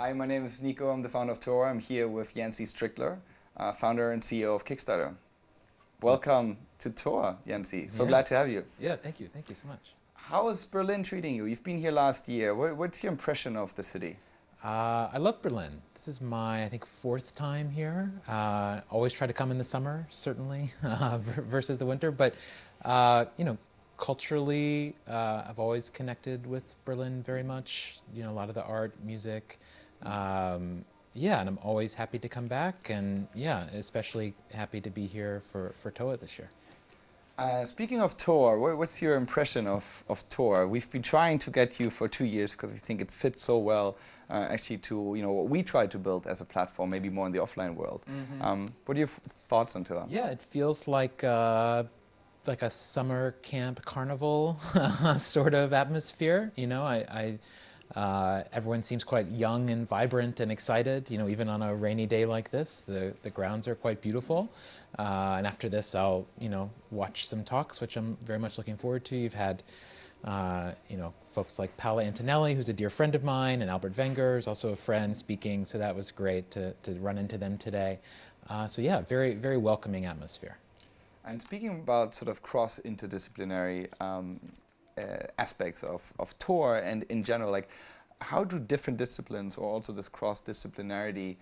Hi, my name is Nico. I'm the founder of Tor. I'm here with Yancey Strickler, founder and CEO of Kickstarter. Welcome to Tor, Yancey. So glad to have you. Yeah, thank you. Thank you so much. How is Berlin treating you? You've been here last year. What's your impression of the city? I love Berlin. This is my, I think, 4th time here. Always try to come in the summer, certainly, versus the winter. But, culturally, I've always connected with Berlin very much. A lot of the art, music. Yeah, and I'm always happy to come back. And yeah, especially happy to be here for TOA this year. Speaking of Tor, what's your impression of Tor? We've been trying to get you for 2 years because we think it fits so well actually to what we try to build as a platform, maybe more in the offline world. What are your thoughts on Tor? Yeah, it feels like a summer camp carnival sort of atmosphere. Everyone seems quite young and vibrant and excited, even on a rainy day like this. The grounds are quite beautiful. And after this, I'll, watch some talks, which I'm very much looking forward to. You've had, folks like Paola Antonelli, who's a dear friend of mine, and Albert Wenger is also a friend speaking. So that was great to run into them today. So yeah, very, very welcoming atmosphere. And speaking about sort of cross-interdisciplinary aspects of Tor and in general, like how do different disciplines or also this cross-disciplinarity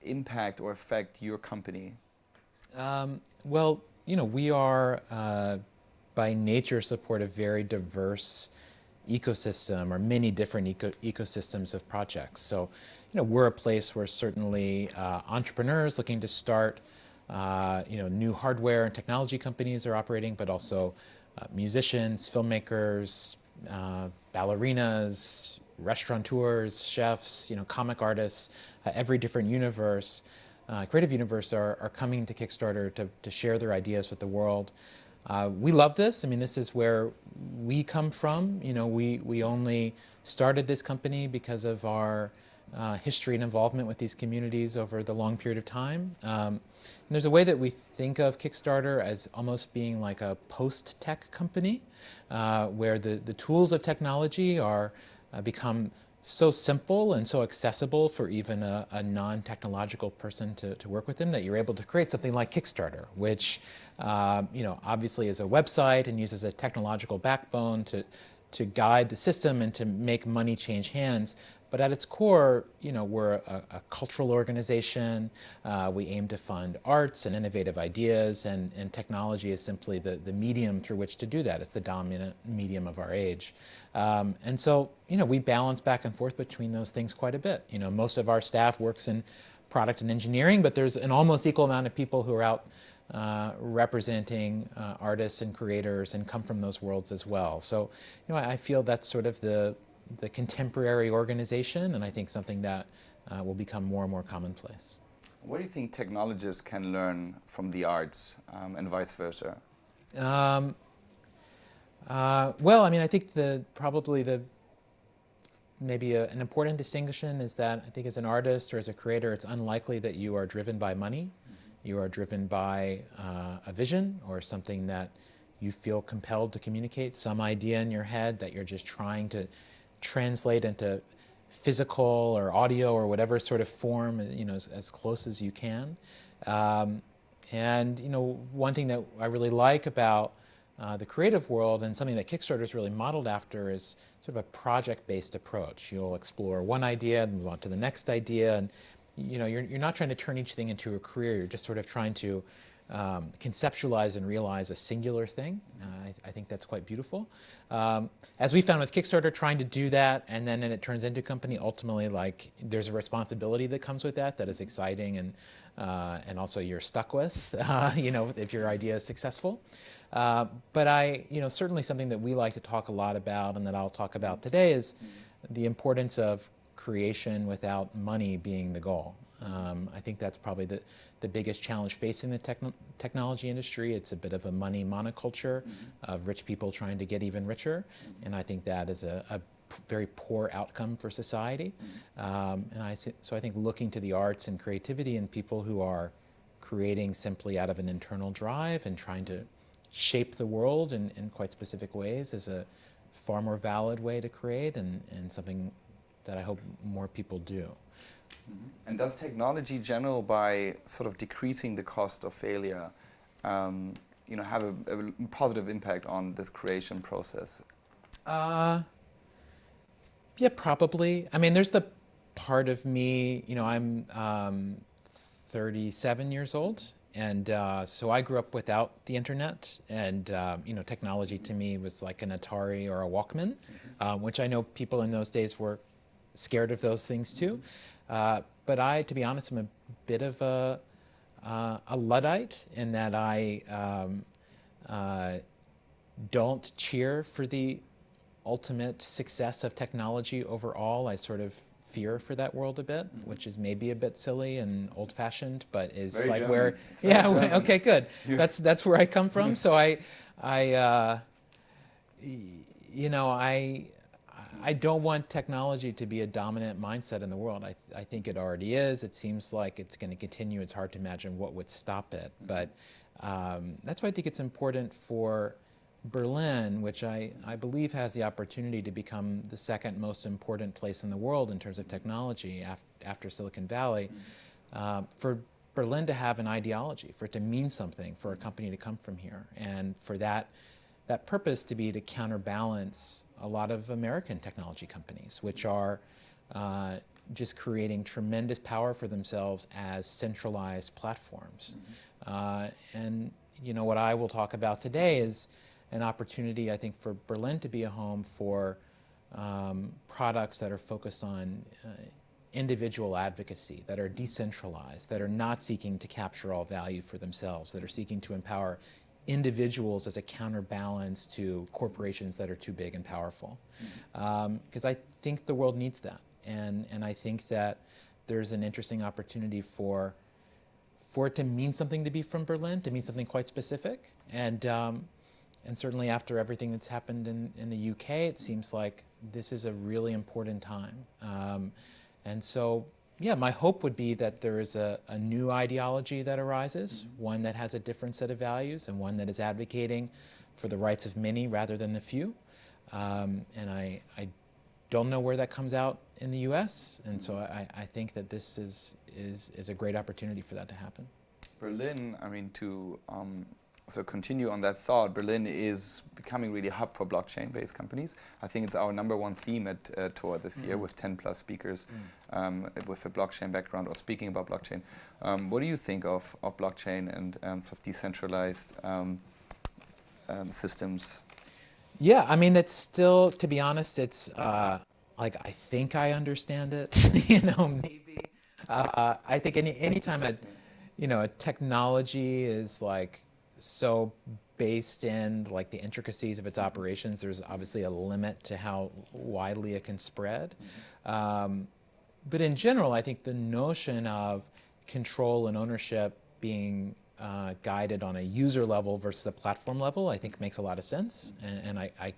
impact or affect your company? Well, we are by nature support a very diverse ecosystem or many different ecosystems of projects. So, we're a place where certainly entrepreneurs looking to start new hardware and technology companies are operating, but also musicians, filmmakers, ballerinas, restaurateurs, chefs, comic artists, every different universe, creative universe are coming to Kickstarter to share their ideas with the world. We love this. I mean, this is where we come from. We only started this company because of our history and involvement with these communities over the long period of time. And there's a way that we think of Kickstarter as almost being like a post-tech company, where the tools of technology are become so simple and so accessible for even a non-technological person to work with them that you're able to create something like Kickstarter, which obviously is a website and uses a technological backbone to guide the system and to make money change hands. But at its core, we're a cultural organization. We aim to fund arts and innovative ideas, and technology is simply the medium through which to do that. It's the dominant medium of our age. And so, we balance back and forth between those things quite a bit. Most of our staff works in product and engineering, but there's an almost equal amount of people who are out representing artists and creators and come from those worlds as well. So, I feel that's sort of the contemporary organization, and I think something that will become more and more commonplace. What do you think technologists can learn from the arts and vice versa? Well, I mean, I think maybe an important distinction is that I think as an artist or as a creator, it's unlikely that you are driven by money. You are driven by a vision or something that you feel compelled to communicate, some idea in your head that you're just trying to translate into physical or audio or whatever sort of form, as close as you can. And one thing that I really like about the creative world and something that Kickstarter is really modeled after is sort of a project-based approach. You'll explore one idea and move on to the next idea, and you're not trying to turn each thing into a career. You're just sort of trying to conceptualize and realize a singular thing. I think that's quite beautiful. As we found with Kickstarter, trying to do that and then it turns into a company, ultimately, like, there's a responsibility that comes with that is exciting and also you're stuck with, if your idea is successful. But certainly something that we like to talk a lot about and that I'll talk about today is the importance of creation without money being the goal. I think that's probably the biggest challenge facing the technology industry. It's a bit of a money monoculture of rich people trying to get even richer, and I think that is a very poor outcome for society. So I think looking to the arts and creativity and people who are creating simply out of an internal drive and trying to shape the world in quite specific ways is a far more valid way to create and something I hope more people do. And does technology general, by sort of decreasing the cost of failure, have a positive impact on this creation process? Yeah, probably. I mean, there's the part of me, I'm 37 years old, and so I grew up without the internet, and technology to me was like an Atari or a Walkman, which I know people in those days were scared of those things too. But I, to be honest, am a bit of a Luddite in that I don't cheer for the ultimate success of technology overall. I sort of fear for that world a bit, which is maybe a bit silly and old-fashioned, but is Very like German. where, Very yeah, German. okay, good. Yeah. That's where I come from. So I don't want technology to be a dominant mindset in the world. I think it already is. It seems like it's going to continue. It's hard to imagine what would stop it. But that's why I think it's important for Berlin, which I believe has the opportunity to become the second most important place in the world in terms of technology after Silicon Valley, for Berlin to have an ideology, for it to mean something, for a company to come from here, and for that purpose to be to counterbalance a lot of American technology companies, which are just creating tremendous power for themselves as centralized platforms. And what I will talk about today is an opportunity, I think, for Berlin to be a home for products that are focused on individual advocacy, that are decentralized, that are not seeking to capture all value for themselves, that are seeking to empower individuals as a counterbalance to corporations that are too big and powerful. Because I think the world needs that. And I think that there's an interesting opportunity for it to mean something to be from Berlin, to mean something quite specific. And certainly after everything that's happened in the UK, it seems like this is a really important time. And so, yeah, my hope would be that there is a new ideology that arises, one that has a different set of values and one that is advocating for the rights of many rather than the few. And I don't know where that comes out in the US, and so I think that this is a great opportunity for that to happen. Berlin, I mean, to so continue on that thought, Berlin is becoming really a hub for blockchain-based companies. I think it's our #1 theme at Tor this year, with 10+ speakers with a blockchain background or speaking about blockchain. What do you think of blockchain and sort of decentralized systems? Yeah, I mean, it's still, to be honest, it's like, I think I understand it, maybe. I think anytime a technology is like so based in like the intricacies of its operations, there's obviously a limit to how widely it can spread. But in general, I think the notion of control and ownership being guided on a user level versus a platform level, I think makes a lot of sense, and I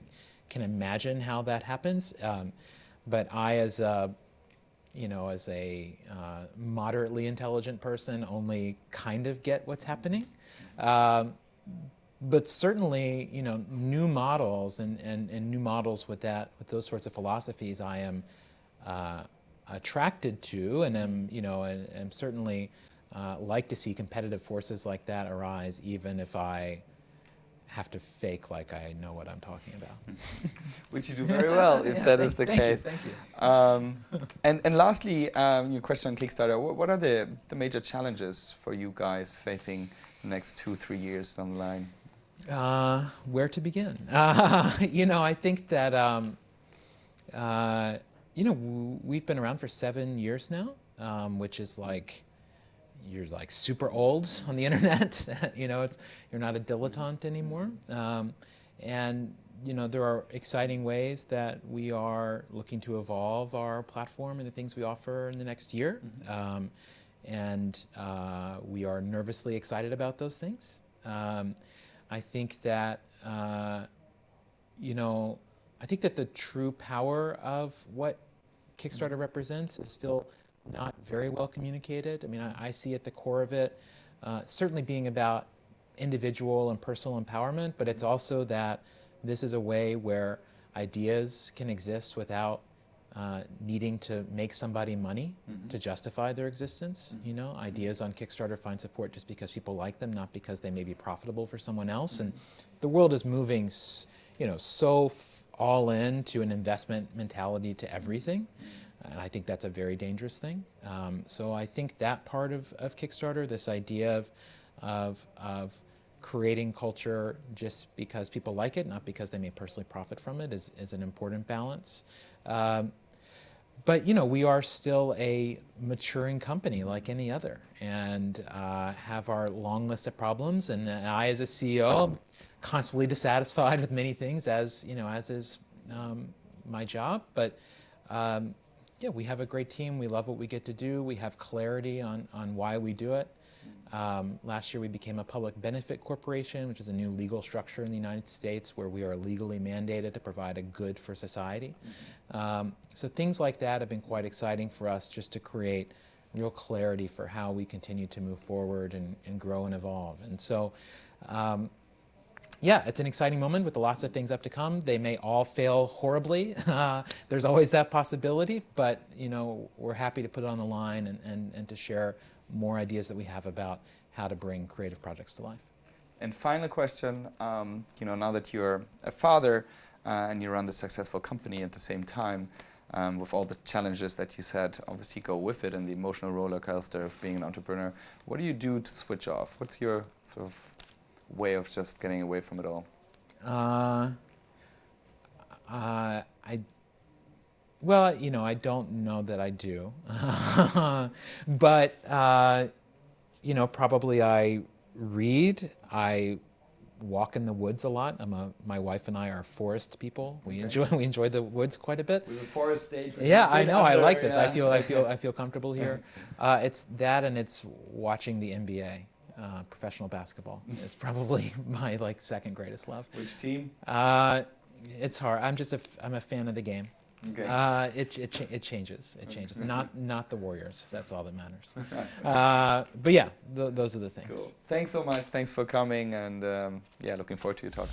can imagine how that happens. But I, as a moderately intelligent person, only kind of get what's happening. But certainly, new models and new models with those sorts of philosophies, I am attracted to, and am certainly like to see competitive forces like that arise, even if I have to fake like I know what I'm talking about. Which you do very well, if that is the case. Thank you. And lastly, your question on Kickstarter, what are the major challenges for you guys facing the next 2-3 years down the line? Where to begin? I think that we've been around for 7 years now, which is like, you're like super old on the internet. You're not a dilettante anymore. And there are exciting ways that we are looking to evolve our platform and the things we offer in the next year. And we are nervously excited about those things. I think that the true power of what Kickstarter represents is still not very well communicated. I mean, I see at the core of it certainly being about individual and personal empowerment, but it's also that this is a way where ideas can exist without needing to make somebody money to justify their existence. You know, ideas on Kickstarter find support just because people like them, not because they may be profitable for someone else. And the world is moving, you know, so all in to an investment mentality to everything. And I think that's a very dangerous thing. So I think that part of Kickstarter, this idea of creating culture just because people like it, not because they may personally profit from it, is an important balance. But you know, we are still a maturing company like any other, and have our long list of problems. And I, as a CEO, am constantly dissatisfied with many things, as you know, as is my job. But yeah, we have a great team. We love what we get to do. We have clarity on why we do it. Last year we became a public benefit corporation, which is a new legal structure in the United States where we are legally mandated to provide a good for society. So things like that have been quite exciting for us, just to create real clarity for how we continue to move forward and grow and evolve. And so yeah, it's an exciting moment with lots of things up to come. They may all fail horribly. There's always that possibility, but you know, we're happy to put it on the line and to share more ideas that we have about how to bring creative projects to life. And final question, you know, now that you're a father and you run the successful company at the same time, with all the challenges that you said obviously go with it and the emotional roller coaster of being an entrepreneur, what do you do to switch off? What's your sort of way of just getting away from it all? Well, you know, I don't know that I do, but you know, probably I read. I walk in the woods a lot. My wife and I are forest people. We enjoy the woods quite a bit. We have a forest stage. Yeah, I know. I like this. Yeah. I feel comfortable here. It's that, and it's watching the NBA. Professional basketball is probably my second greatest love. Which team? It's hard. I'm a fan of the game. Okay. It changes. It changes. Not the Warriors. That's all that matters. But yeah, those are the things. Cool. Thanks so much. Thanks for coming, and yeah, looking forward to your talk.